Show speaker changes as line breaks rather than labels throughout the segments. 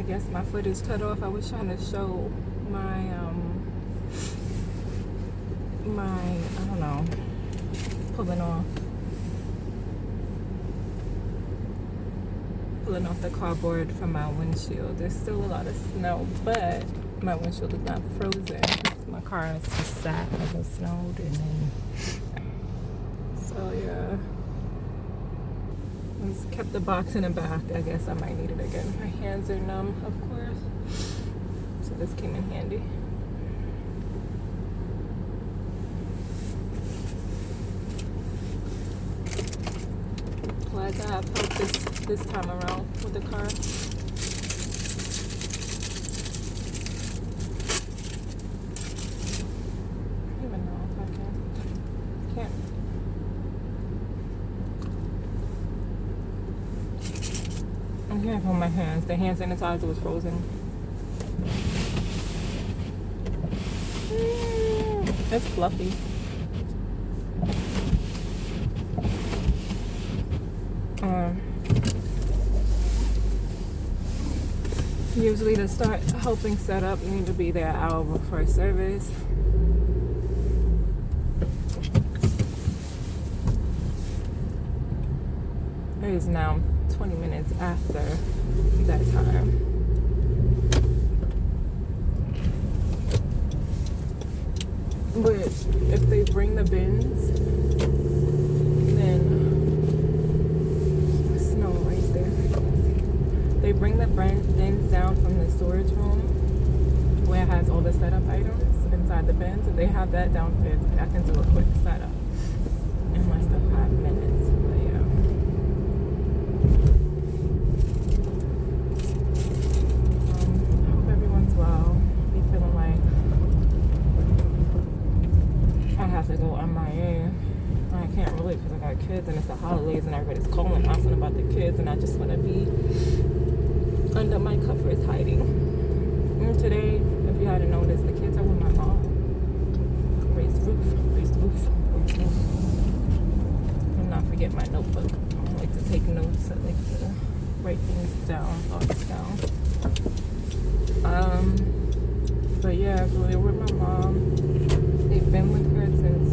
guess my foot is cut off. I was trying to show my I don't know, pulling off the cardboard from my windshield. There's still a lot of snow, but my windshield is not frozen. My car is just sat as it snowed, and then so yeah. I just kept the box in the back. I guess I might need it again. My hands are numb, of course. So this came in handy. Glad to have help this time around with the car. I don't even know if I can't. I can't feel my hands. The hand sanitizer was frozen. It's fluffy. Usually to start helping set up, you need to be there an hour before service. It is now 20 minutes after that time. But if they bring the bins, then snow right there. They bring the bins down from the storage room where it has all the setup items inside the bins. If they have that downstairs, I can do a quick setup in less than 5 minutes. But yeah. I hope everyone's well. Be feeling like I have to go MIA. I can't really because I got kids and it's the holidays and everybody's calling asking about the kids, and I just want to be under my covers hiding. And today, if you hadn't noticed, the kids are with my mom. Raise the roof, raise the roof, raise the roof. And not forget my notebook. I like to take notes. I like to write things down, thoughts down. But yeah, so they were with my mom. They've been with her since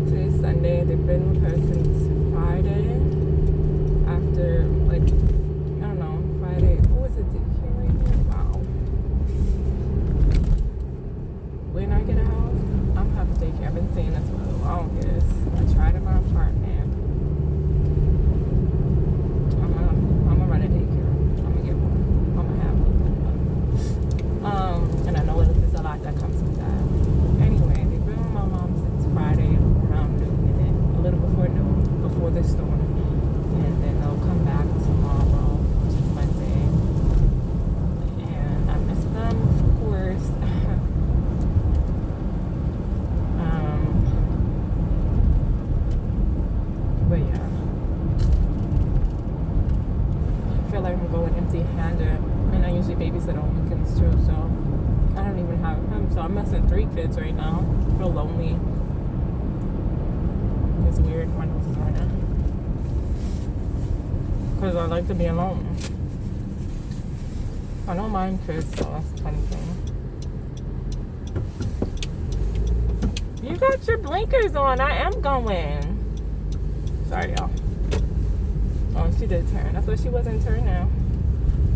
today's Sunday. They've been with her since Friday. After, like, I don't know, Friday. What was it? Wow. When I get a house, I'm having to take care. I've been saying this for the longest. I tried in my apartment. I'm gonna run a daycare. I'm gonna get one. I'm gonna have one. And I know there's a lot that comes with that. Anyway, they've been with my mom since Friday around noon, and then a little before noon, before the storm. And then they'll come back tomorrow, which is Monday. And I miss them, of course. But yeah. I feel like I'm going empty-handed. And I usually babysit on weekends too, so I don't even have him. So I'm missing 3 kids right now. I feel lonely. It's weird. My nose is running. Because I like to be alone. I don't mind kids, so that's the funny thing. You got your blinkers on. I am going. Sorry, y'all. Oh, she did turn. I thought she wasn't turning. I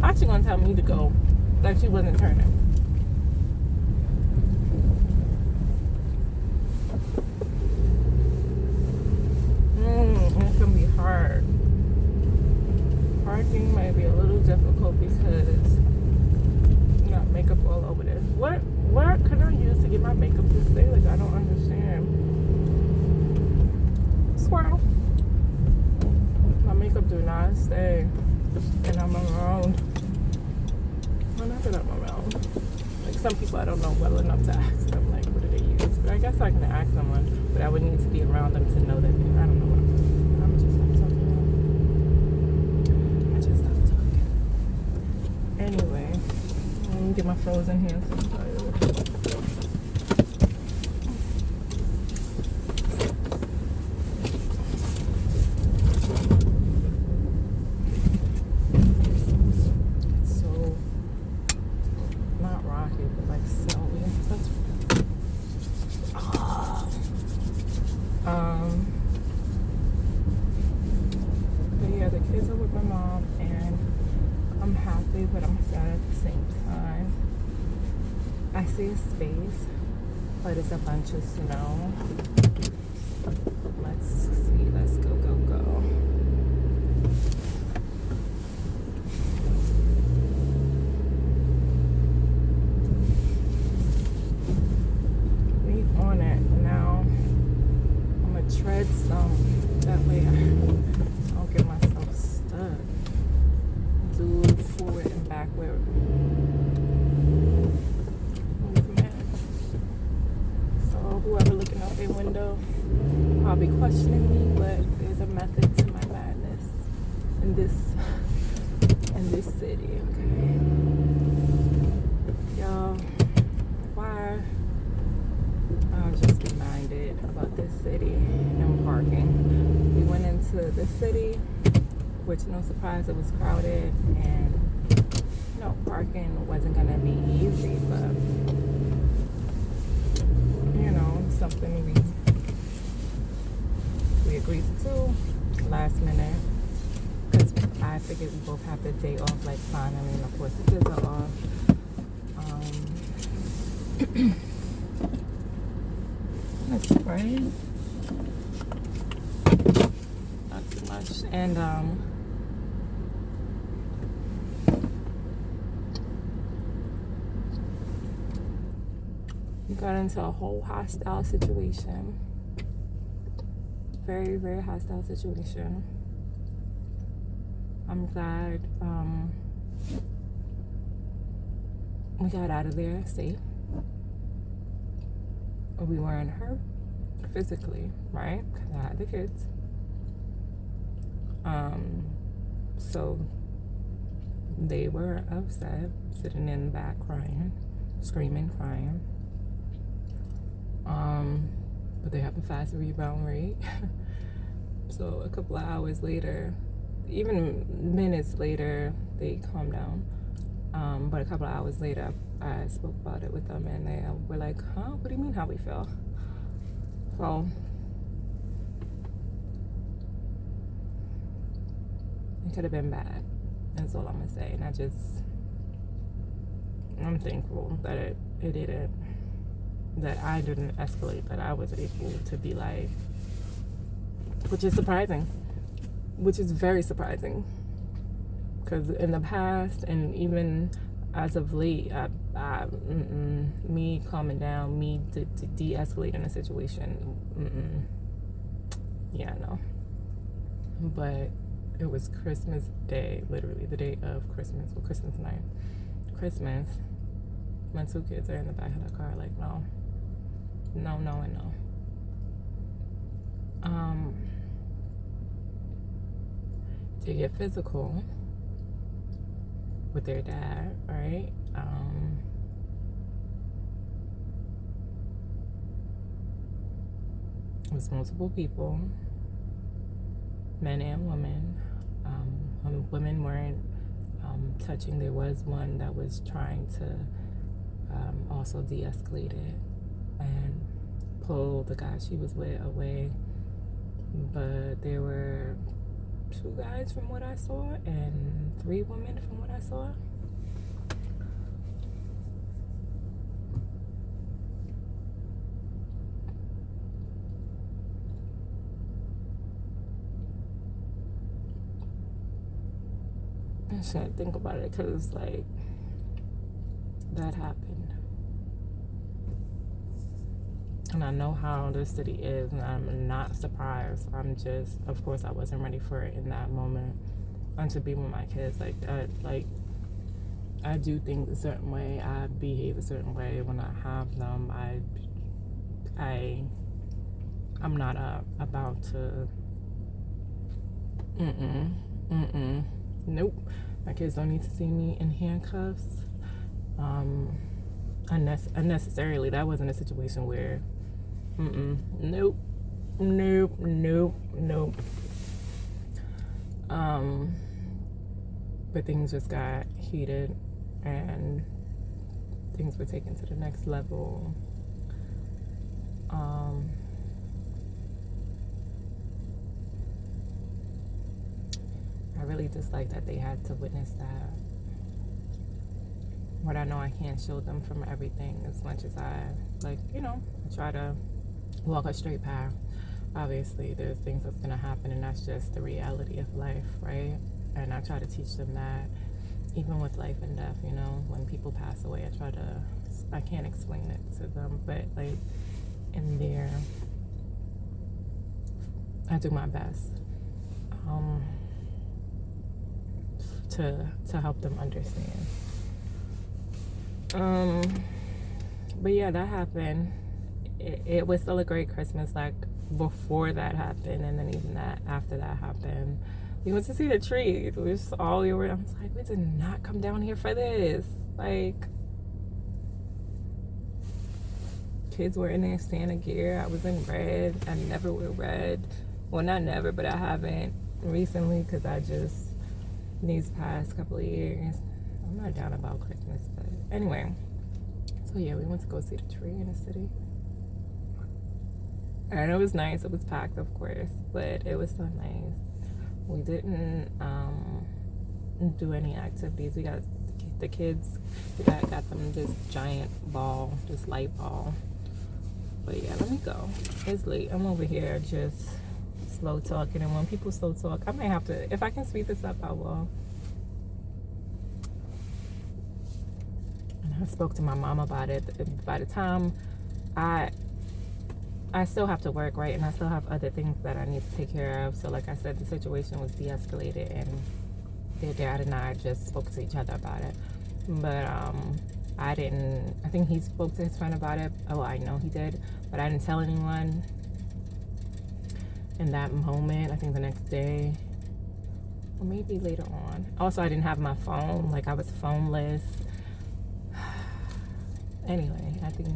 thought she was going to tell me to go. Like she wasn't turning. It can be hard. Parking might be a little difficult because you got makeup all over this. What can I use to get my makeup to stay? Like, I don't understand. Squirrel. My makeup do not stay. And I'm around. Well, not that I'm around. Like, some people I don't know well enough to ask them, like, what do they use? But I guess I can ask someone. But I would need to be around them to know that they, I don't know what I'm doing. I'm just not talking. I just stopped talking. Anyway, let me get my frozen hands sanitizer. yeah, the kids are with my mom, and I'm happy, but I'm sad at the same time. I see a space, but it's a bunch of snow. Let's see. Let's go, go, go. We on it now. I'm gonna tread some. That way I don't get myself stuck. Do forward and backward movement. So whoever looking out their window probably questioning me, but there's a method to my madness in this city. Okay, y'all. Why? I was just reminded about this city and parking. We went into the city, which no surprise, it was crowded, and parking wasn't gonna be easy, but something we agreed to do last minute, because I figured we both have the day off, like finally, and of course the kids are off. Let's spray. Not too much. And we got into a whole hostile situation. Very, very hostile situation. I'm glad we got out of there safe. We weren't hurt physically, right? Because I had the kids. So they were upset, sitting in the back crying, screaming, crying. But they have a fast rebound rate. So a couple of hours later, even minutes later, they calmed down. But a couple of hours later, I spoke about it with them, and they were like, huh? What do you mean how we feel? So it could have been bad. That's all I'm going to say. And I'm thankful that it didn't, that I didn't escalate, that I was able to be like, which is surprising, which is very surprising. Because in the past, and even as of late, me calming down, me to de-escalating a situation, yeah, no. But it was Christmas Day, literally the day of Christmas, or Christmas night. Christmas, my two kids are in the back of the car, like, no, and no. To get physical with their dad, right? It was multiple people, men and women. Women weren't touching. There was one that was trying to also de-escalate it and pull the guy she was with away. But there were 2 guys from what I saw, and 3 women from what I saw. I shouldn't think about it, because like that happened, and I know how this city is, and I'm not surprised. I'm just, of course, I wasn't ready for it in that moment, and to be with my kids like that. Like, I do things a certain way, I behave a certain way when I have them. I'm not about to. Nope. My kids don't need to see me in handcuffs unnecessarily. That wasn't a situation where nope. But things just got heated, and things were taken to the next level. really dislike that they had to witness that. But I know I can't shield them from everything as much as I, like, I try to walk a straight path. Obviously, there's things that's going to happen, and that's just the reality of life, right? And I try to teach them that, even with life and death, when people pass away, I can't explain it to them, but, like, in there, I do my best to help them understand. But yeah, that happened. It was still a great Christmas, like, before that happened, and then even that after that happened. We went to see the tree. It was all we were. I was like, we did not come down here for this. Like, kids were in their Santa gear. I was in red. I never wear red. Well, not never, but I haven't recently because I just, these past couple of years, I'm not down about Christmas, but anyway. So yeah, we went to go see the tree in the city. And it was nice. It was packed, of course, but it was so nice. We didn't do any activities. We got the kids, we got them this giant ball, this light ball. But yeah, let me go. It's late. I'm over here just slow talking, and when people slow talk, I might have to, if I can speed this up, I will. And I spoke to my mom about it. By the time I still have to work, right? And I still have other things that I need to take care of. So like I said, the situation was de-escalated, and their dad and I just spoke to each other about it. But I think he spoke to his friend about it. Oh, I know he did, but I didn't tell anyone in that moment. I think the next day, or maybe later on. Also, I didn't have my phone. Like, I was phoneless. Anyway, I think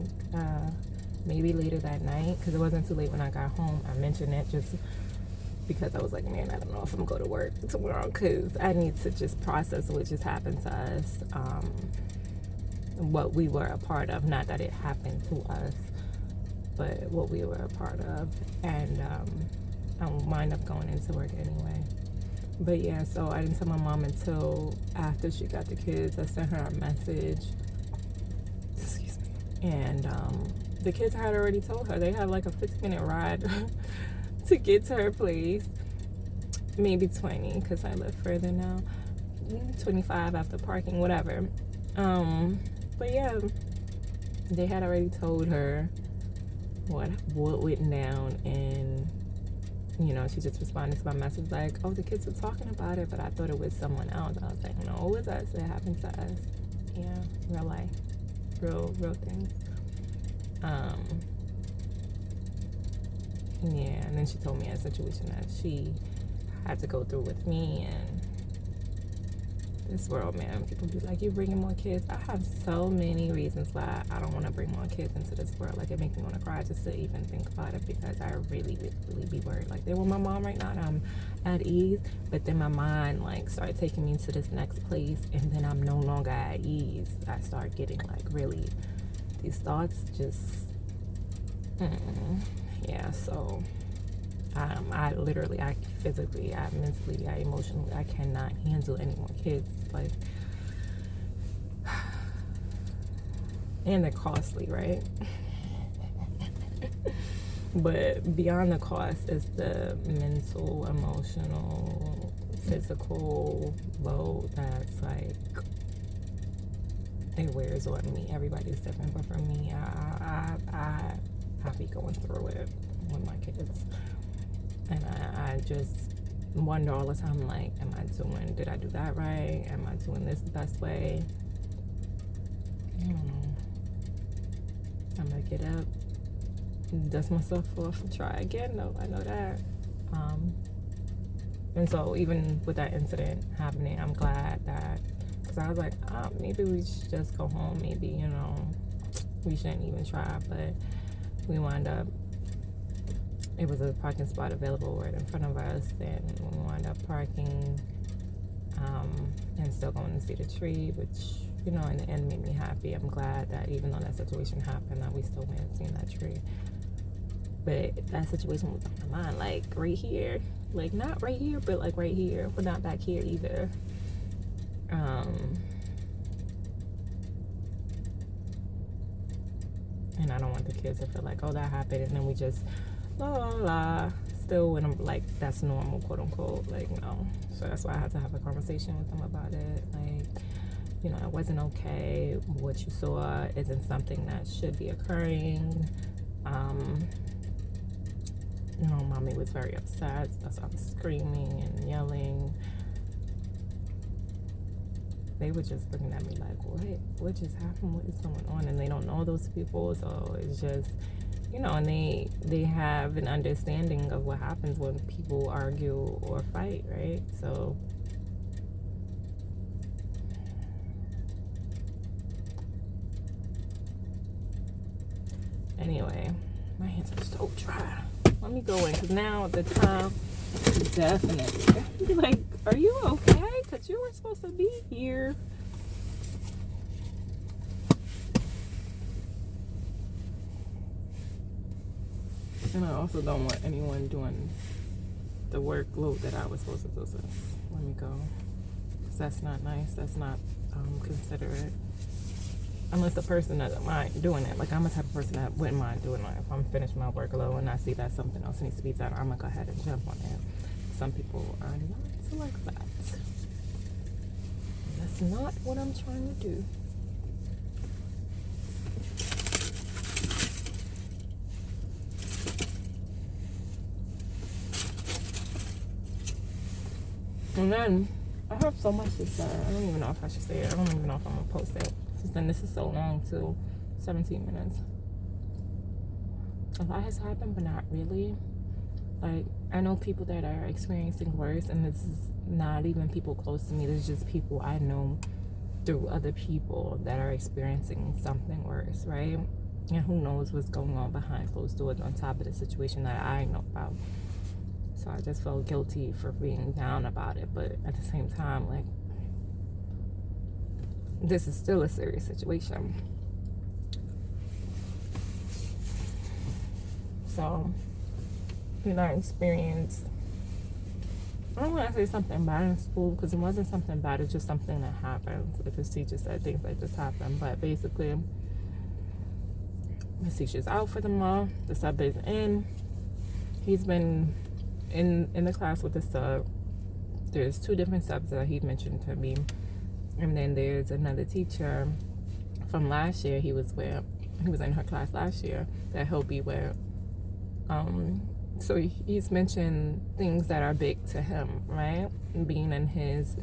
maybe later that night, because it wasn't too late when I got home. I mentioned it just because I was like, man, I don't know if I'm going to go to work tomorrow, because I need to just process what just happened to us, what we were a part of. Not that it happened to us, but what we were a part of. And I wind up going into work anyway. But yeah, so I didn't tell my mom until after she got the kids. I sent her a message. Excuse me. And the kids had already told her they have like a 15-minute ride to get to her place. Maybe 20, because I live further now. 25 after parking, whatever. But yeah, they had already told her what went down, and she just responded to my message like, oh, the kids were talking about it, but I thought it was someone else. I was like, no, it was us. It happened to us. Yeah, real life, real things. Yeah, and then she told me a situation that she had to go through with me, and this world, man, people be like, you bringing more kids. I have so many reasons why I don't want to bring more kids into this world. Like, it makes me want to cry just to even think about it, because I really be worried. Like, they're with my mom right now, and I'm at ease, but then my mind, like, started taking me to this next place, and then I'm no longer at ease. I start getting, like, really, these thoughts just, yeah, so I literally, I physically, I mentally, I emotionally, I cannot handle any more kids. Like, and they're costly, right? But beyond the cost is the mental, emotional, physical load that's like, it wears on me. Everybody's different, but for me, I be going through it with my kids. And I just wonder all the time, like, did I do that right? Am I doing this the best way? I don't know. I'm gonna get up, dust myself off, and try again. No, I know that. And so even with that incident happening, I'm glad that, because I was like, maybe we should just go home. Maybe, we shouldn't even try. But we wound up, it was a parking spot available right in front of us, and we wound up parking and still going to see the tree, which, in the end made me happy. I'm glad that even though that situation happened, that we still went and seen that tree. But that situation was on my mind, like, right here. Like, not right here, but like right here, but not back here either. And I don't want the kids to feel like, oh, that happened, and then we just la la la. Still, when I'm like, that's normal, quote unquote. Like, no. So that's why I had to have a conversation with them about it. Like, you know, it wasn't okay. What you saw isn't something that should be occurring. You know, mommy was very upset. That's why I was screaming and yelling. They were just looking at me like, what just happened? What is going on? And they don't know those people, so it's just, you know, and they have an understanding of what happens when people argue or fight, right? So anyway, my hands are so dry. Let me go in, because now the time is definitely like, are you okay? Because you were supposed to be here. And I also don't want anyone doing the workload that I was supposed to do. So let me go. Because that's not nice. That's not considerate. Unless the person doesn't mind doing it. Like, I'm the type of person that wouldn't mind doing it. If I'm finished my workload and I see that something else needs to be done, I'm going to go ahead and jump on it. Some people are not like that. That's not what I'm trying to do. And then, I have so much to say. I don't even know if I should say it. I don't even know if I'm going to post it. And this is so long too, 17 minutes. A lot has happened, but not really. Like, I know people that are experiencing worse, and this is not even people close to me. This is just people I know through other people that are experiencing something worse, right? And who knows what's going on behind closed doors on top of the situation that I know about. So I just felt guilty for being down about it, but at the same time, like, this is still a serious situation. So, you know, I experienced, I don't want to say something bad in school, because it wasn't something bad, it's just something that happens. If his teacher said things that just happen. But basically, his teacher's out for the month, the sub is in. He's been in the class with the sub. There's 2 different subs that he mentioned to me. And then there's another teacher from last year he was in her class last year that he'll be with. So he's mentioned things that are big to him, right? Being in his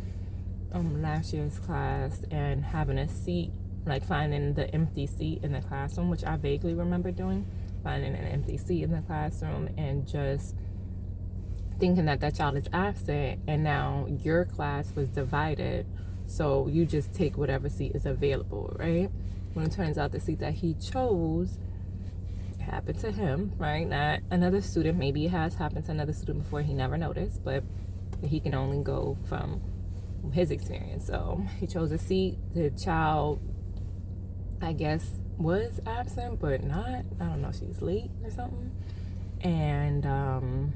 last year's class and having a seat, like finding the empty seat in the classroom, which I vaguely remember doing, finding an empty seat in the classroom and just thinking that child is absent, and now your class was divided. So you just take whatever seat is available, right? When it turns out the seat that he chose happened to him, right? Not another student. Maybe it has happened to another student before, he never noticed, but he can only go from his experience. So he chose a seat. The child, I guess, was absent, but not. I don't know, she was late or something. And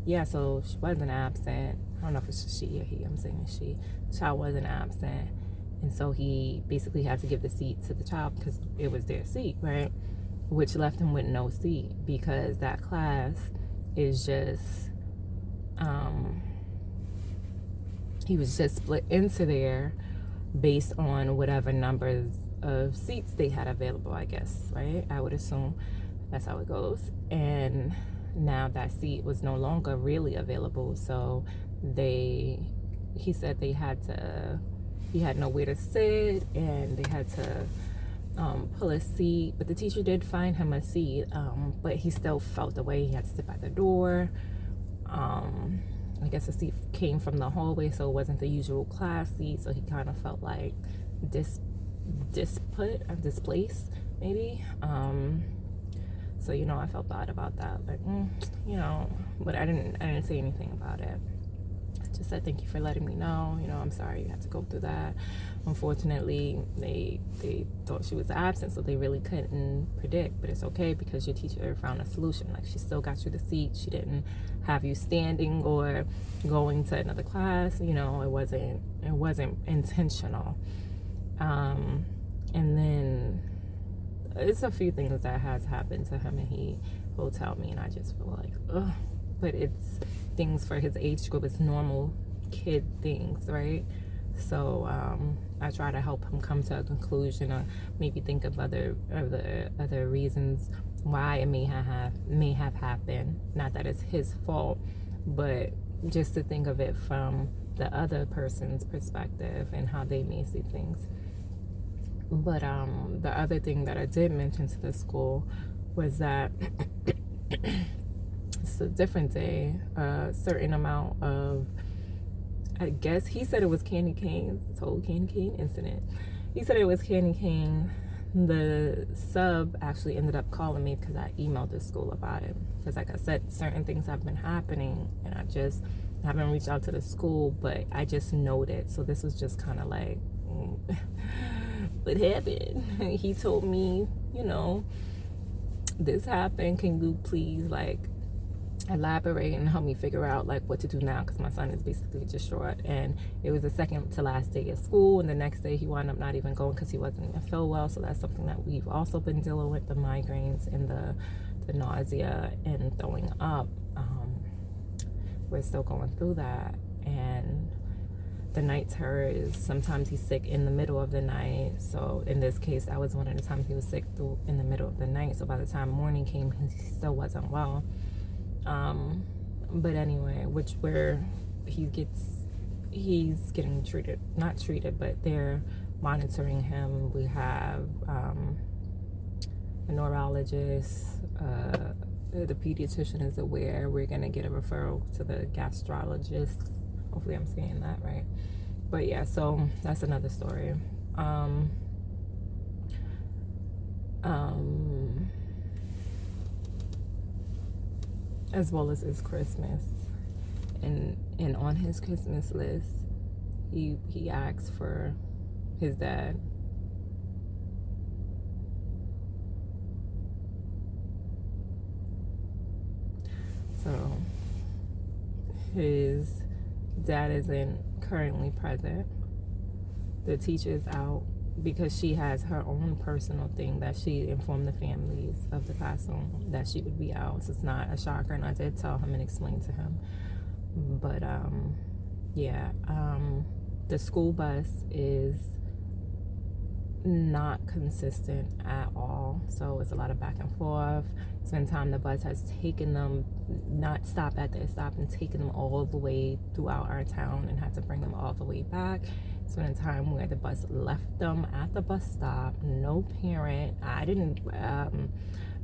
yeah, so she wasn't absent. I don't know if it's she or he. I'm saying she. The child wasn't absent. And so he basically had to give the seat to the child because it was their seat, right? Which left him with no seat, because that class is just, he was just split into there based on whatever numbers of seats they had available, I guess, right? I would assume that's how it goes. And now that seat was no longer really available, so he said he had nowhere to sit, and they had to pull a seat. But the teacher did find him a seat, but he still felt the way. He had to sit by the door. I guess the seat came from the hallway, so it wasn't the usual class seat, so he kind of felt like displaced maybe. So, you know, I felt bad about that. Like, you know, but I didn't say anything about it. just said, thank you for letting me know. You know, I'm sorry you had to go through that. Unfortunately, they thought she was absent, so they really couldn't predict. But it's okay because your teacher found a solution. Like, she still got you the seat. She didn't have you standing or going to another class. You know, it wasn't intentional. And then it's a few things that has happened to him, and he will tell me, and I just feel like, ugh. But it's things for his age group. It's normal kid things, right? So I try to help him come to a conclusion, or maybe think of other reasons why it may have happened. Not that it's his fault, but just to think of it from the other person's perspective and how they may see things. But the other thing that I did mention to the school was that it's a different day. A certain amount of, I guess he said it was candy cane. This whole candy cane incident. He said it was candy cane. The sub actually ended up calling me because I emailed the school about it. Because like I said, certain things have been happening, and I just haven't reached out to the school, but I just noted. So this was just kind of like, what happened? He told me, you know, this happened. Can you please like elaborate and help me figure out like what to do now, because my son is basically distraught. And it was the second to last day of school, and the next day he wound up not even going because he wasn't even feel well. So that's something that we've also been dealing with, the migraines and the nausea and throwing up. We're still going through that. And the night terrors, sometimes he's sick in the middle of the night. So in this case, that was one of the times he was sick in the middle of the night. So by the time morning came, he still wasn't well. But anyway, he's getting treated, not treated, but they're monitoring him. We have a neurologist, the pediatrician is aware. We're gonna get a referral to the gastrologist. Hopefully I'm saying that right. But yeah, so that's another story. As well as his Christmas, and on his Christmas list, he asked for his dad. So his dad isn't currently present. The teacher's out because she has her own personal thing that she informed the families of the past on that she would be out. So it's not a shocker, and I did tell him and explain to him. But the school bus is not consistent at all. So it's a lot of back and forth. Spend time the bus has taken them, not stop at their stop, and taken them all the way throughout our town and had to bring them all the way back. Spending time where the bus left them at the bus stop. No parent. I didn't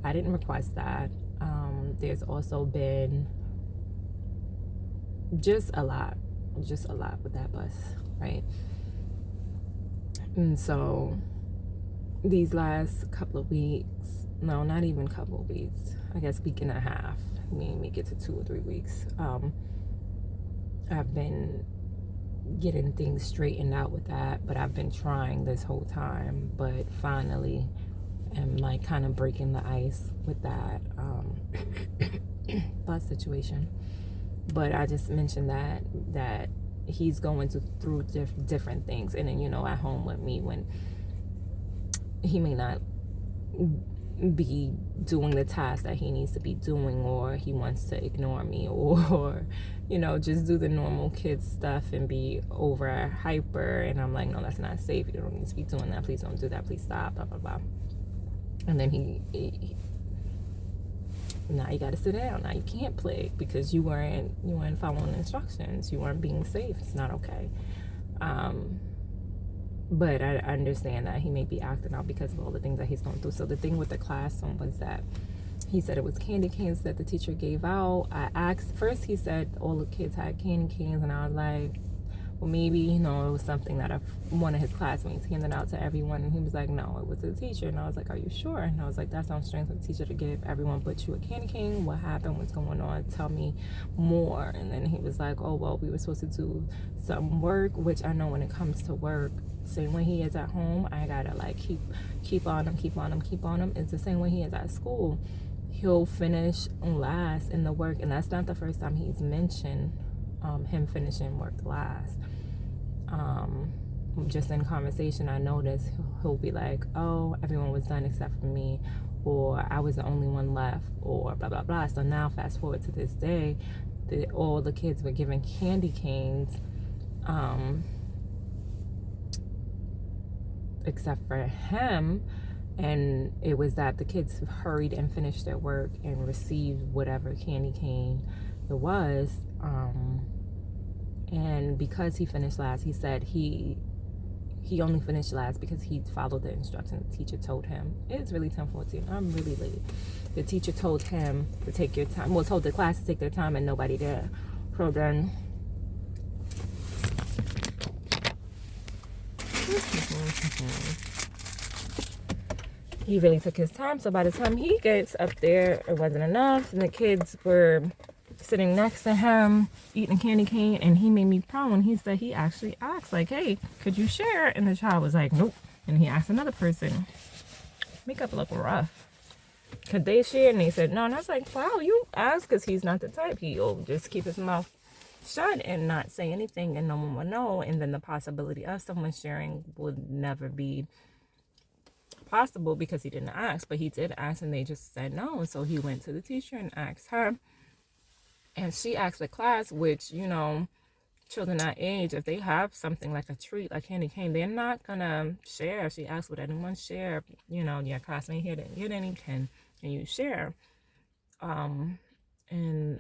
request that. There's also been just a lot with that bus, right? And so these last couple of weeks, no, not even couple of weeks, I guess week and a half, maybe get to 2 or 3 weeks, I've been getting things straightened out with that, but I've been trying this whole time, but finally am like kind of breaking the ice with that bus situation. But I just mentioned that he's going through different things, and then, you know, at home with me, when he may not be doing the task that he needs to be doing, or he wants to ignore me, or you know, just do the normal kid stuff and be over hyper, and I'm like, no, that's not safe, you don't need to be doing that, please don't do that, please stop, blah blah blah. And then he now you gotta sit down, now you can't play because you weren't following instructions, you weren't being safe, it's not okay. But I understand that he may be acting out because of all the things that he's going through. So the thing with the classroom was that he said it was candy canes that the teacher gave out. I asked, first he said all the kids had candy canes, and I was like, well, maybe, you know, it was something that one of his classmates handed out to everyone. And he was like, no, it was the teacher. And I was like, are you sure? And I was like, that sounds strange for the teacher to give everyone but you a candy cane. What happened? What's going on? Tell me more. And then he was like, oh, well, we were supposed to do some work, which I know when it comes to work, same way he is at home, I gotta like keep on him. It's the same way he is at school. He'll finish last in the work, and that's not the first time he's mentioned him finishing work last. Just in conversation, I noticed he'll be like, oh, everyone was done except for me, or I was the only one left, or blah blah blah. So now fast forward to this day, all the kids were given candy canes, except for him. And it was that the kids hurried and finished their work and received whatever candy cane it was. And because he finished last, he said he only finished last because he followed the instructions the teacher told him. It's really 10:14. I'm really late. The teacher told him to take your time. Well, told the class to take their time, and nobody did. So then he really took his time. So by the time he gets up there, it wasn't enough. And the kids were sitting next to him, eating a candy cane. And he made me proud when he said he actually asked, like, hey, could you share? And the child was like, nope. And he asked another person, makeup look rough, could they share? And they said no. And I was like, wow, you asked, because he's not the type. He'll just keep his mouth shut and not say anything, and no one will know. And then the possibility of someone sharing would never be possible because he didn't ask. But he did ask, and they just said no. And so he went to the teacher and asked her, and she asked the class, which, you know, children that age, if they have something like a treat, like candy cane, they're not gonna share. She asked, would anyone share? You know, your classmate here didn't get any, can you share? And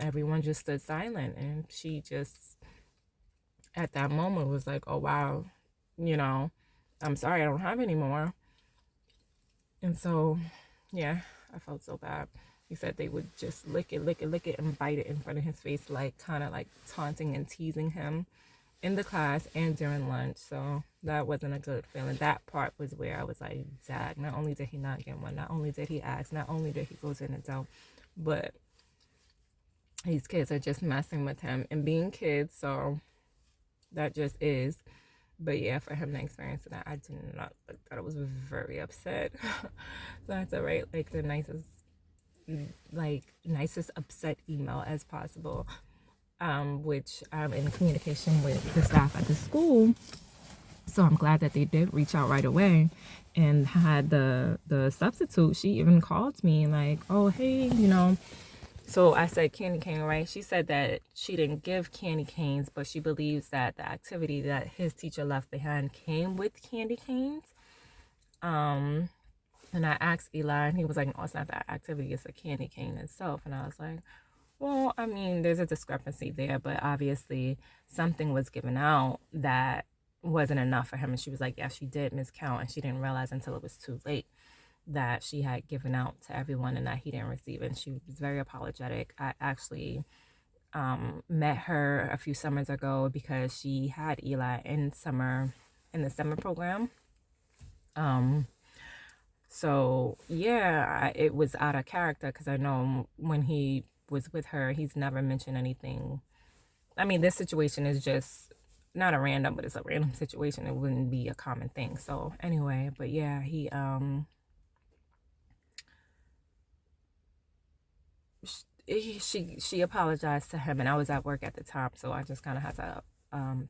everyone just stood silent, and she just at that moment was like, oh wow, you know, I'm sorry, I don't have any more. And so yeah, I felt so bad. He said they would just lick it and bite it in front of his face, like kind of like taunting and teasing him in the class and during lunch. So that wasn't a good feeling. That part was where I was like, Zach, not only did he not get one, not only did he ask, not only did he go to an adult, but these kids are just messing with him and being kids. So that just is. But yeah, for him to experience that, I did not like that. I was very upset. So I had to write like the nicest upset email as possible, which I'm in communication with the staff at the school. So I'm glad that they did reach out right away, and had the substitute, she even called me like, oh hey, you know. So I said candy cane, right? She said that she didn't give candy canes, but she believes that the activity that his teacher left behind came with candy canes. And I asked Eli, and he was like, no, it's not that activity, it's a candy cane itself. And I was like, well, I mean, there's a discrepancy there, but obviously something was given out that wasn't enough for him. And she was like, yeah, she did miscount, and she didn't realize until it was too late that she had given out to everyone and that he didn't receive it. And she was very apologetic. I actually met her a few summers ago because she had Eli in the summer program. So yeah, it was out of character, because I know when he was with her, he's never mentioned anything. I mean, this situation is just not a random, but it's a random situation. It wouldn't be a common thing. So anyway, but yeah, she apologized to him, and I was at work at the time, so I just kind of had to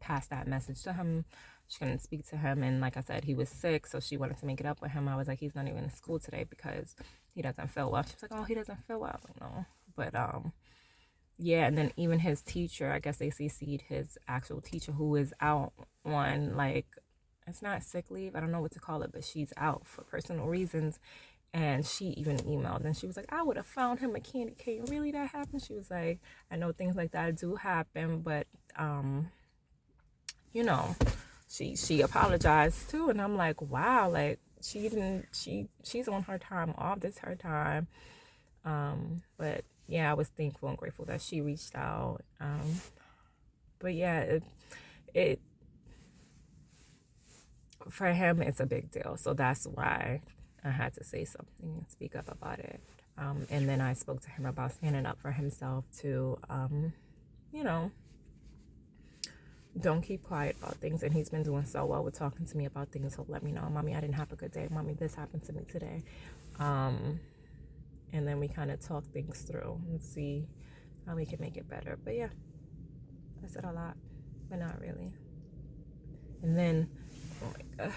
pass that message to him. She couldn't speak to him, and like I said, he was sick, so she wanted to make it up with him. I was like, he's not even in school today because he doesn't feel well. She was like, oh, he doesn't feel well. I was like, no. But yeah, and then even his teacher, I guess they CC'd his actual teacher, who is out on, like, it's not sick leave, I don't know what to call it, but she's out for personal reasons. And she even emailed, and she was like, I would have found him a candy cane. Really, that happened? She was like, I know things like that do happen, but you know, she apologized too. And I'm like, wow, like she's on her time off. This her time. But yeah, I was thankful and grateful that she reached out. But yeah, for him, it's a big deal. So that's why I had to say something and speak up about it. And then I spoke to him about standing up for himself to, you know, don't keep quiet about things. And he's been doing so well with talking to me about things. He'll let me know, Mommy, I didn't have a good day. Mommy, this happened to me today. And then we kind of talk things through and see how we can make it better. But yeah, I said a lot, but not really. And then, oh my God,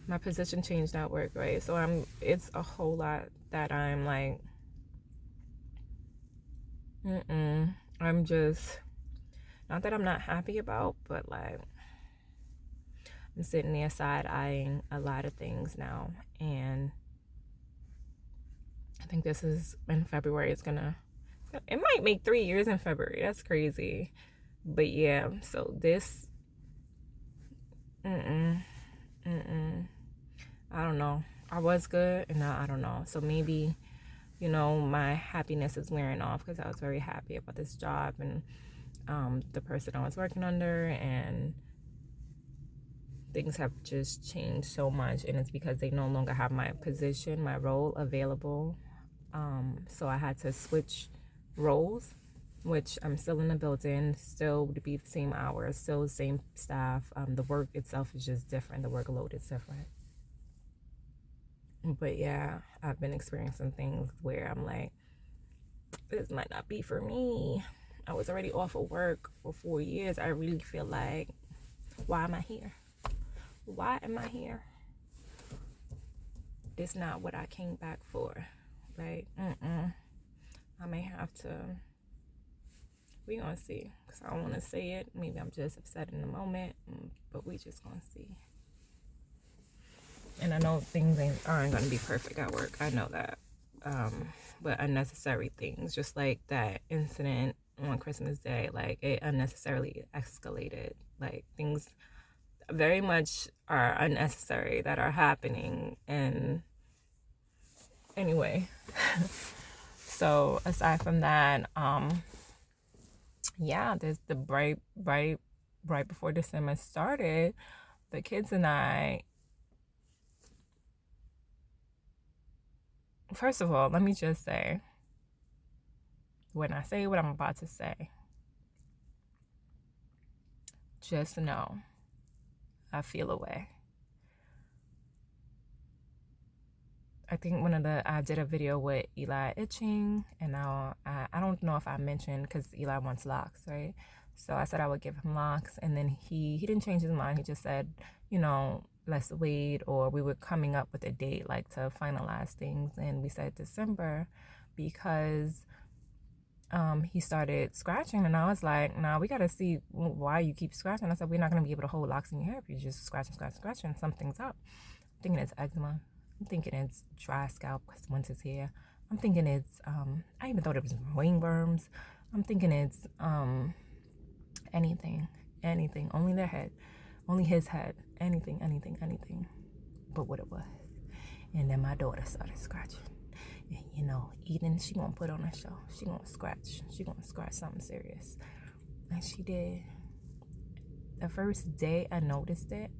my position changed at work, right? So it's a whole lot that I'm like, I'm just, not that I'm not happy about, but like, I'm sitting there side-eyeing a lot of things now. And I think this is in February. It might make 3 years in February. That's crazy. But yeah, so this, I don't know. I was good, and now I don't know. So maybe, you know, my happiness is wearing off because I was very happy about this job and the person I was working under, and things have just changed so much, and it's because they no longer have my position, my role available. So I had to switch roles, which I'm still in the building, still to be the same hours, still the same staff. The work itself is just different. The workload is different. But yeah, I've been experiencing things where I'm like, this might not be for me. I was already off of work for 4 years. I really feel like, why am I here? Why am I here? This not what I came back for. Like, I may have to, we gonna see. Because I don't want to say it. Maybe I'm just upset in the moment. But we just gonna see. And I know things aren't gonna be perfect at work. I know that. But unnecessary things, just like that incident on Christmas Day, like it unnecessarily escalated. Like things very much are unnecessary that are happening. And anyway, so aside from that, yeah, there's the right before December started, the kids and I, first of all, let me just say, when I say what I'm about to say, just know I feel away. I think I did a video with Eli itching, and now I don't know if I mentioned, because Eli wants locks, right? So I said I would give him locks, and then he didn't change his mind. He just said, you know, let's wait, or we were coming up with a date, like to finalize things, and we said December, because he started scratching, and I was like, nah, we gotta see why you keep scratching. I said, we're not gonna be able to hold locks in your hair if you just scratch, and something's up. I'm thinking it's eczema. I'm thinking it's dry scalp because winter's here. I'm thinking it's, I even thought it was ringworms. I'm thinking it's anything, only their head, only his head, anything. But what it was. And then my daughter started scratching. And you know, Eden, she gonna put on a show. She gonna scratch something serious. And she did. The first day I noticed it,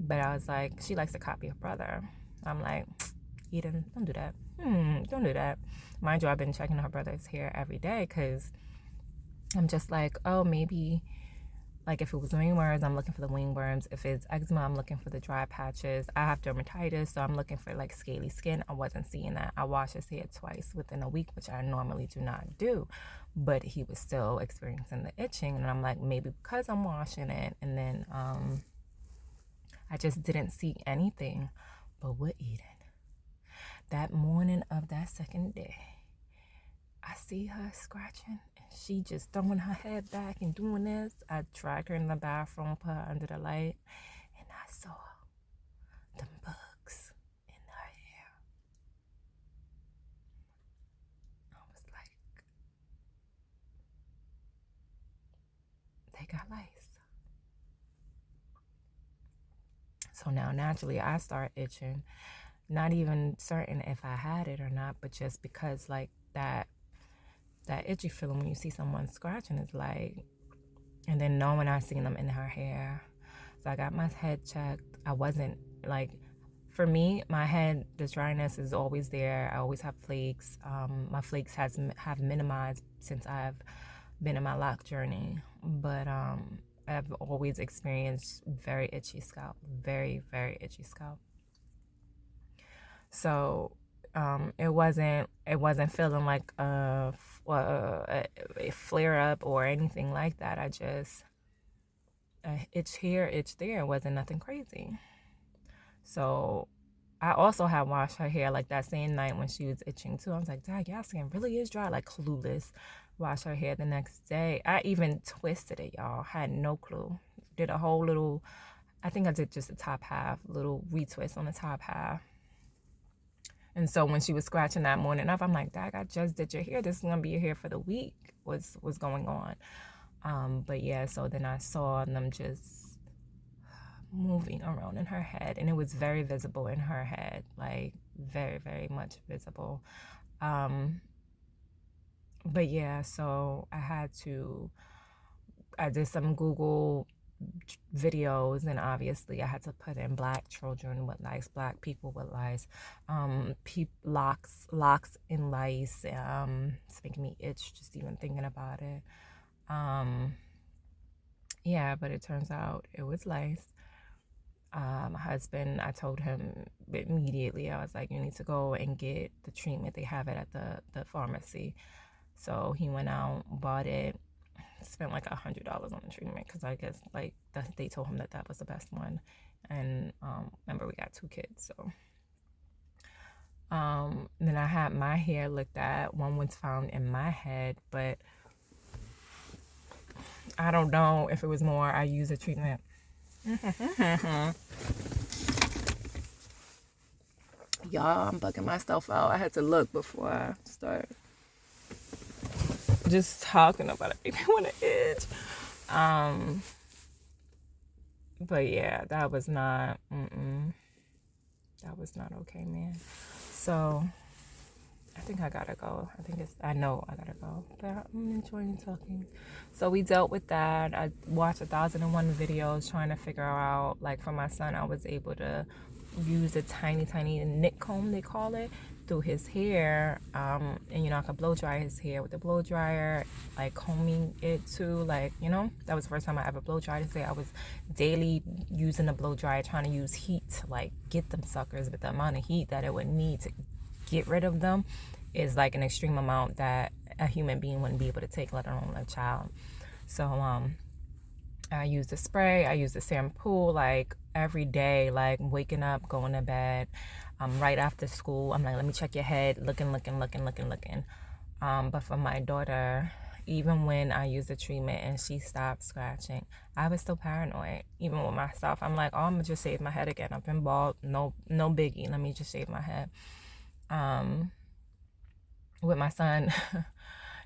but I was like, she likes to copy her brother. I'm like, Eden, don't do that. Don't do that. Mind you, I've been checking her brother's hair every day because I'm just like, oh, maybe, like if it was ringworms, I'm looking for the ringworms. If it's eczema, I'm looking for the dry patches. I have dermatitis, so I'm looking for like scaly skin. I wasn't seeing that. I washed his hair twice within a week, which I normally do not do. But he was still experiencing the itching. And I'm like, maybe because I'm washing it. And then I just didn't see anything. But with Eden, that morning of that second day, I see her scratching, and she just throwing her head back and doing this. I dragged her in the bathroom, put her under the light, and I saw them bugs in her hair. I was like, they got lice. So now naturally I start itching, not even certain if I had it or not, but just because like that itchy feeling when you see someone scratching is like, And then no one I seen them in her hair. So I got my head checked. I wasn't like, for me, my head, the dryness is always there. I always have flakes. My flakes have minimized since I've been in my lock journey, but I've always experienced very itchy scalp, very, very itchy scalp. So it wasn't feeling like a flare up or anything like that. I just itch here, itch there. It wasn't nothing crazy. So I also had washed her hair like that same night when she was itching too. I was like, Dad, y'all skin really is dry, like clueless. Washed her hair the next day. I even twisted it, y'all. Had no clue. Did a whole little, I think I did just the top half, little retwist on the top half. And so when she was scratching that morning up, I'm like, Dad, I just did your hair. This is gonna be your hair for the week. What's going on? But yeah, so then I saw them just moving around in her head, and it was very visible in her head, like very, very much visible. But yeah, so I did some Google videos, and obviously I had to put in black children with lice, black people with lice, locks in lice. It's making me itch just even thinking about it. Yeah, but it turns out it was lice. My husband, I told him immediately, I was like, you need to go and get the treatment. They have it at the pharmacy. So he went out, bought it, spent like $100 on the treatment because I guess like they told him that was the best one. And remember, we got 2 kids, so then I had my hair looked at. One was found in my head, but I don't know if it was more I used a treatment. Y'all, I'm bugging myself out. I had to look before I start just talking about it. Maybe I want to itch. But yeah, that was not okay, man. So I think I gotta go. I know I gotta go, but I'm enjoying talking. So we dealt with that. I watched 1,001 videos trying to figure out, like for my son, I was able to use a tiny knit comb, they call it, through his hair. And I could blow dry his hair with the blow dryer, like combing it too. Like, that was the first time I ever blow dried his hair. I was daily using the blow dryer, trying to use heat to like get them suckers, but the amount of heat that it would need to get rid of them is like an extreme amount that a human being wouldn't be able to take, let alone a child. So I use the spray, I use the shampoo like every day, like waking up, going to bed, right after school. I'm like, let me check your head, looking. But for my daughter, even when I used the treatment and she stopped scratching, I was still paranoid. Even with myself, I'm like, oh, I'm gonna just shave my head again. I've been bald, no biggie. Let me just shave my head. With my son,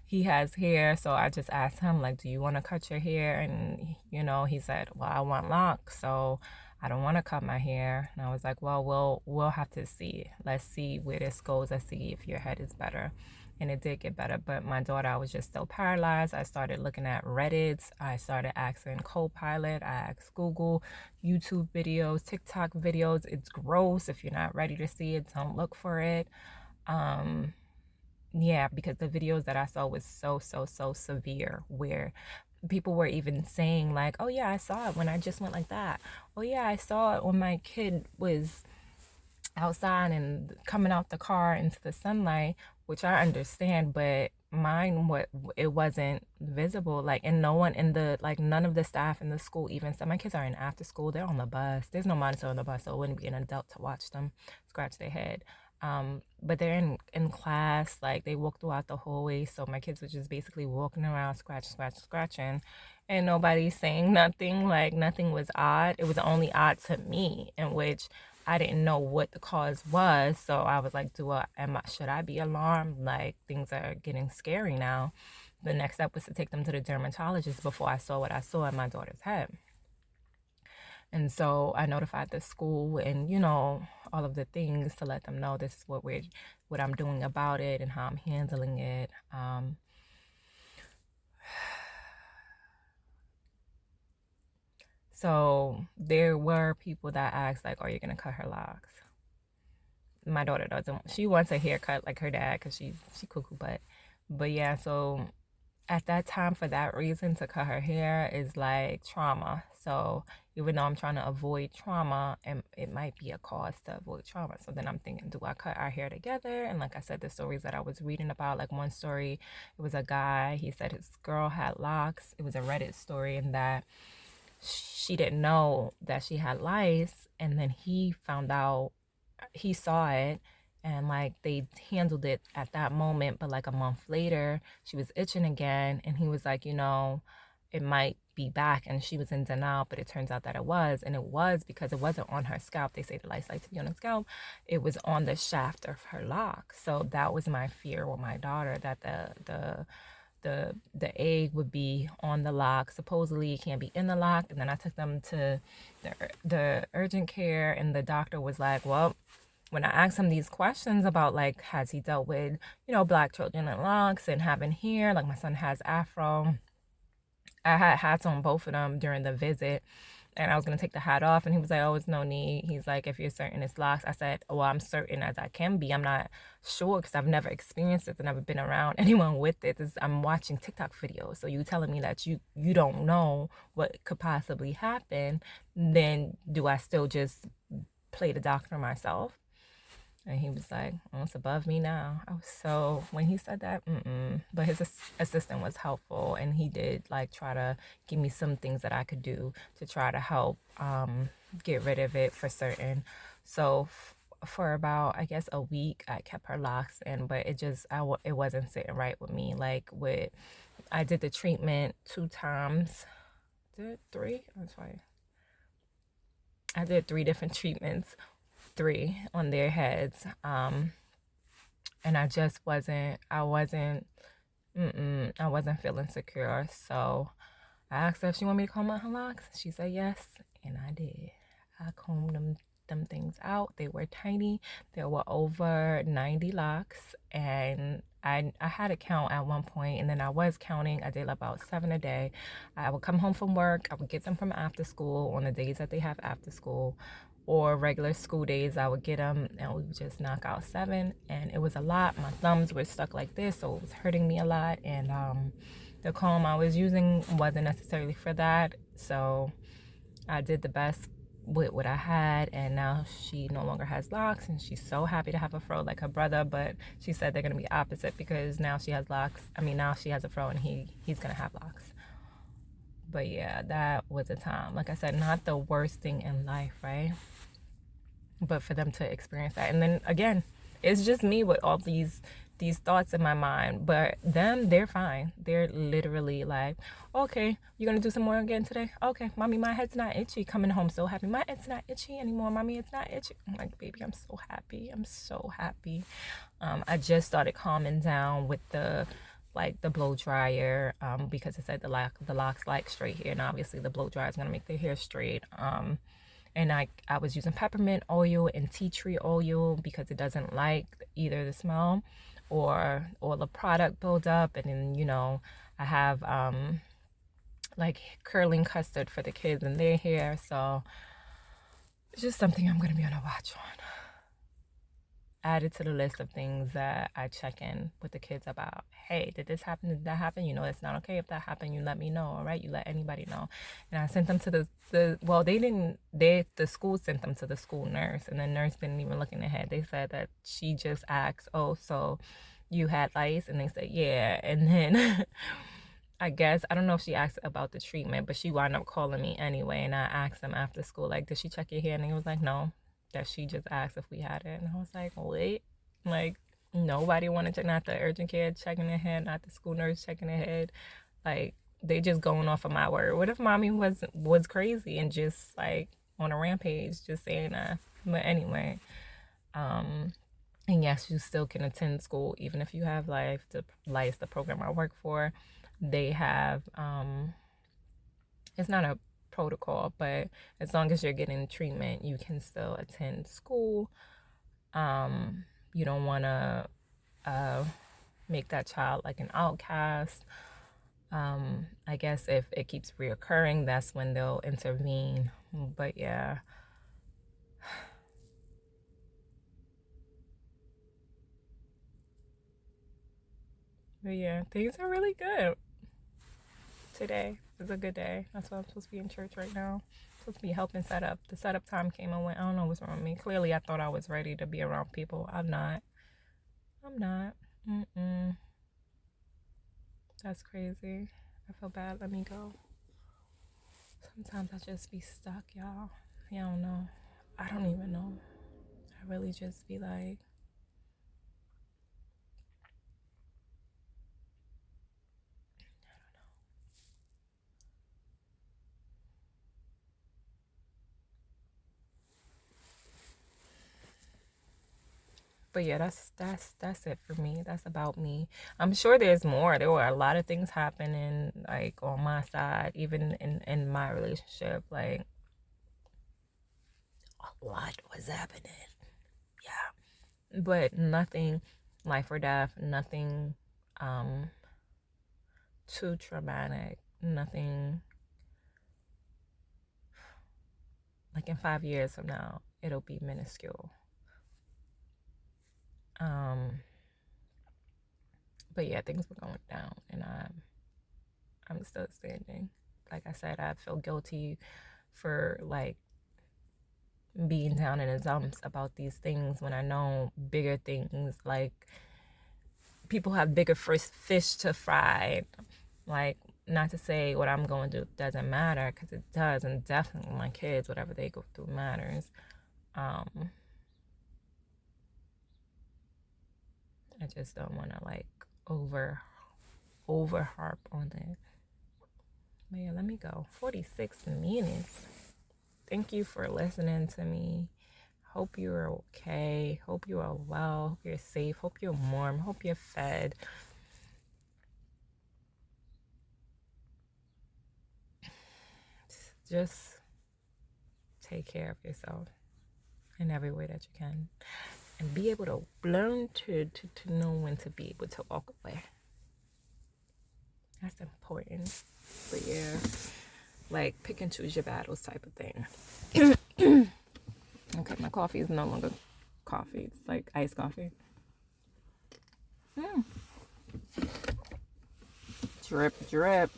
he has hair, so I just asked him, like, do you want to cut your hair? And he said, well, I want locks, so I don't want to cut my hair. And I was like, well, we'll have to see. Let's see where this goes. Let's see if your head is better. And it did get better. But my daughter, I was just still paralyzed. I started looking at Reddit. I started asking Copilot. I asked Google, YouTube videos, TikTok videos. It's gross. If you're not ready to see it, don't look for it. Yeah, because the videos that I saw was so severe, where people were even saying like, oh yeah, I saw it when I just went like that. Oh yeah, I saw it when my kid was outside and coming out the car into the sunlight, which I understand, but mine, it wasn't visible. Like, and no one in the, like, none of the staff in the school even said, my kids are in after school, they're on the bus, there's no monitor on the bus, so it wouldn't be an adult to watch them scratch their head. But they're in class, like they walk throughout the hallway, so my kids were just basically walking around, scratching, and nobody's saying nothing. Like, nothing was odd. It was only odd to me, in which I didn't know what the cause was, so I was like, should I be alarmed? Like, things are getting scary now. The next step was to take them to the dermatologist before I saw what I saw in my daughter's head. And so I notified the school and, all of the things to let them know this is what I'm doing about it and how I'm handling it. So there were people that asked, like, are you going to cut her locks? My daughter doesn't. She wants a haircut like her dad because she cuckoo butt. But yeah, so at that time, for that reason, to cut her hair is like trauma. So even though I'm trying to avoid trauma, and it might be a cause to avoid trauma. So then I'm thinking, do I cut our hair together? And like I said, the stories that I was reading about, like one story, it was a guy, he said his girl had locks. It was a Reddit story, and that she didn't know that she had lice, and then he found out, he saw it, and like they handled it at that moment, but like a month later she was itching again, and he was like, it might be back, and she was in denial, but it turns out that it was, and it was because it wasn't on her scalp. They say the lice like to be on the scalp. It was on the shaft of her lock. So that was my fear with my daughter, that the egg would be on the lock. Supposedly it can't be in the lock. And then I took them to the urgent care, and the doctor was like, well, when I asked him these questions about, like, has he dealt with, black children and locks and having hair, like my son has afro. I had hats on both of them during the visit, and I was going to take the hat off, and he was like, oh, it's no need. He's like, if you're certain it's locks. I said, well, I'm certain as I can be. I'm not sure because I've never experienced it. I've never been around anyone with it. I'm watching TikTok videos. So you telling me that you don't know what could possibly happen, then do I still just play the doctor myself? And he was like, oh, it's above me now. So when he said that, but his assistant was helpful, and he did like try to give me some things that I could do to try to help get rid of it for certain. So for about, I guess, a week, I kept her locks in, but it wasn't sitting right with me. Like I did the treatment 2 times. Did 3? I'm sorry. I did 3 different treatments. 3 on their heads, and I wasn't feeling secure. So I asked her if she wanted me to comb out her locks. She said yes, and I did. I combed them things out. They were tiny. There were over 90 locks, and I had a count at one point, and then I was counting. I did about 7 a day. I would come home from work. I would get them from after school on the days that they have after school, or regular school days. I would get them, and we would just knock out 7, and it was a lot. My thumbs were stuck like this, so it was hurting me a lot, and the comb I was using wasn't necessarily for that. So I did the best with what I had, and now she no longer has locks, and she's so happy to have a fro like her brother. But she said they're gonna be opposite, because now she has locks. Now she has a fro, and he's gonna have locks. But yeah, that was a time. Like I said, not the worst thing in life, right? But for them to experience that, and then again, it's just me with all these thoughts in my mind. But them, they're fine. They're literally like, okay, you're gonna do some more again today? Okay, mommy, my head's not itchy. Coming home so happy. My head's not itchy anymore, mommy. It's not itchy. I'm like, baby, I'm so happy. I'm so happy. I just started calming down with the blow dryer, because it said the locks like straight hair, and obviously the blow dryer is gonna make their hair straight. And I was using peppermint oil and tea tree oil because it doesn't like either the smell or the product buildup. And then, I have like curling custard for the kids and their hair. So it's just something I'm going to be on a watch on. Added to the list of things that I check in with the kids about. Hey, did this happen? Did that happen? It's not okay if that happened. You let me know, all right? You let anybody know. And I sent them to the school sent them to the school nurse, and the nurse didn't even look in the head. They said that she just asked, oh, so you had lice? And they said, yeah. And then I guess, I don't know if she asked about the treatment, but she wound up calling me anyway. And I asked them after school, like, did she check your hair? And he was like, no. That she just asked if we had it. And I was like, wait, like, nobody wanted to check, not the urgent care checking their head, not the school nurse checking their head. Like, they just going off of my word. What if mommy was crazy and just like on a rampage, just saying that? But anyway, and yes, you still can attend school even if you have lice. The program I work for, they have it's not a protocol, but as long as you're getting treatment, you can still attend school. You don't want to make that child like an outcast. I guess if it keeps reoccurring, that's when they'll intervene. But yeah. But yeah, things are really good. Today is a good day. That's why I'm supposed to be in church right now. I'm supposed to be helping set up. The setup time came and went. I don't know what's wrong with me. Clearly, I thought I was ready to be around people. I'm not. I'm not. Mm-mm. That's crazy. I feel bad. Let me go. Sometimes I just be stuck, y'all. Y'all don't know. I don't even know. I really just be like, but yeah, that's it for me. That's about me. I'm sure there's more. There were a lot of things happening, like on my side, even in my relationship. Like a lot was happening. Yeah, but nothing life or death. Nothing too traumatic. Nothing like in 5 years from now, it'll be minuscule. But yeah, things were going down, and I'm still standing. Like I said, I feel guilty for like being down in the dumps about these things when I know bigger things. Like people have bigger fish to fry. Like, not to say what I'm going through doesn't matter, because it does, and definitely my kids, whatever they go through matters. I just don't want to like over harp on it. But yeah, let me go. 46 minutes. Thank you for listening to me. Hope you're okay. Hope you are well. Hope you're safe. Hope you're warm. Hope you're fed. Just take care of yourself in every way that you can. And be able to learn to know when to be able to walk away. That's important. But yeah, like pick and choose your battles type of thing. Okay, my coffee is no longer coffee. It's like iced coffee. Drip, drip.